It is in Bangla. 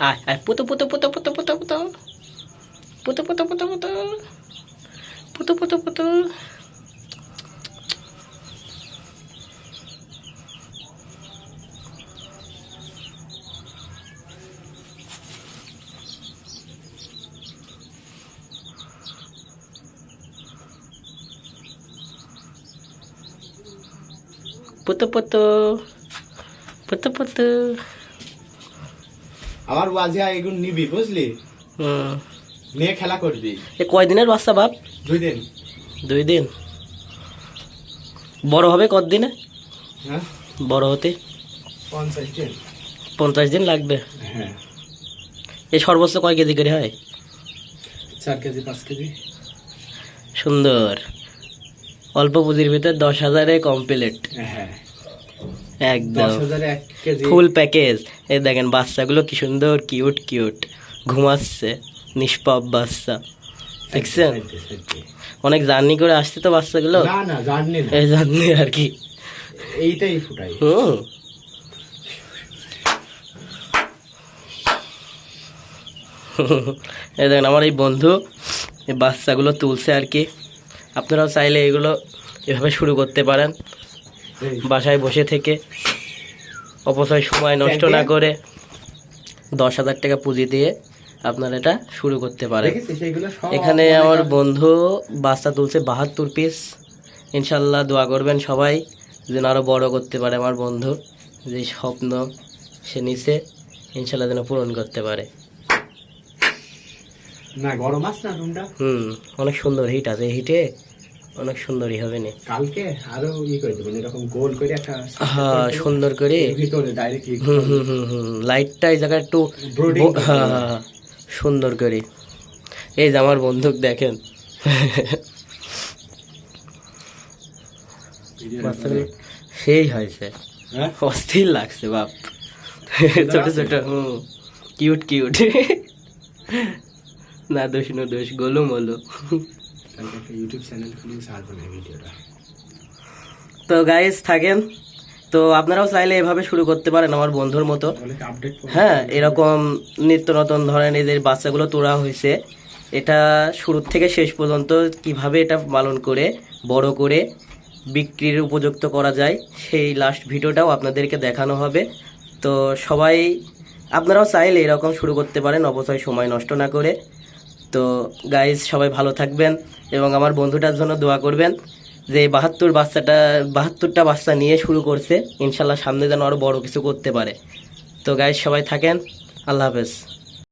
আয় আয় পুতো পুতো পুতো পুতো পুতো পুতো পুতো পুতো পুতো পুতো পুতো পুতো পুতো পুতো পুতো পুতো পুতো আমার বাজে এগুলো নিবি বুঝলি, নিয়ে খেলা করবি। এ কয়দিনের বাচ্চা বাপ? 2 দিন। 2 দিন। বড় হবে কতদিনে? হ্যাঁ, বড় হতে 50 দিন। 50 দিন লাগবে। হ্যাঁ, এই সর্বোচ্চ কয় কেজি করে হয়? 4 কেজি 5 কেজি। সুন্দর, অল্প পুঁজির ভিতর 10,000-এ কমপ্লিট। হ্যাঁ, একদম 10,000 1 কেজি ফুল প্যাকেজ। এই দেখেন বাচ্চাগুলো কি সুন্দর, কিউট কিউট ঘুমাচ্ছে, নিষ্পাপ বাচ্চা। দেখছেন অনেক জার্নি করে আসছে তো বাচ্চাগুলো। না না জানি না, এই জার্নি আর কি, এইটাই ফুটাই। এই দেখেন আমার এই বন্ধু এই বাচ্চাগুলো তুলছে আর কি। আপনারাও চাইলে এগুলো এভাবে শুরু করতে পারেন, বাসায় বসে থেকে অপচয় সময় নষ্ট না করে 10,000 টাকা পুঁজি দিয়ে আপনারা এটা শুরু করতে পারেন। এখানে আমার বন্ধু বাচ্চা তুলছে 72 পিস। ইনশাল্লাহ দোয়া করবেন সবাই যেন আরও বড় করতে পারে। আমার বন্ধু যে স্বপ্ন সে নিচে ইনশাল্লাহ যেন পূরণ করতে পারে। না গরম আছে না রুমটা? অনেক সুন্দর হিট আছে, হিটে অনেক সুন্দরই হবে না। কালকে আরো করে দেবেন এরকম গোল করে একটা, হ্যাঁ সুন্দর করে ভিতরে ডাইরেক্ট। লাইটটা এই জায়গায় একটু হ্যাঁ সুন্দর করে। এই যে আমার বন্ধুক দেখেন সেই হয়েছে, অস্থির লাগছে বাপ। ছোট ছোট কিউট কিউট, না দোষ নো দোষ, গোলু মোলু। ইউটিউব চ্যানেল খুলে ছাড়বো না ভিডিওটা। তো গাইস থাকেন, তো আপনারাও চাইলে এভাবে শুরু করতে পারেন আমার বন্ধুর মতো। হ্যাঁ এরকম নিত্য নতুন ধরেন এদের বাচ্চাগুলো তোলা হয়েছে, এটা শুরু থেকে শেষ পর্যন্ত কিভাবে এটা পালন করে বড় করে বিক্রির উপযুক্ত করা যায় সেই লাস্ট ভিডিওটাও আপনাদেরকে দেখানো হবে। তো সবাই আপনারাও চাইলে এরকম শুরু করতে পারেন অবশ্যই সময় নষ্ট না করে। তো গাইজ সবাই ভালো থাকবেন এবং আমার বন্ধুটার জন্য দোয়া করবেন যে 72টা বাচ্চা নিয়ে শুরু করছে, ইনশাল্লাহ সামনে যেন আরও বড় কিছু করতে পারে। তো গাইজ সবাই থাকেন, আল্লাহ হাফেজ।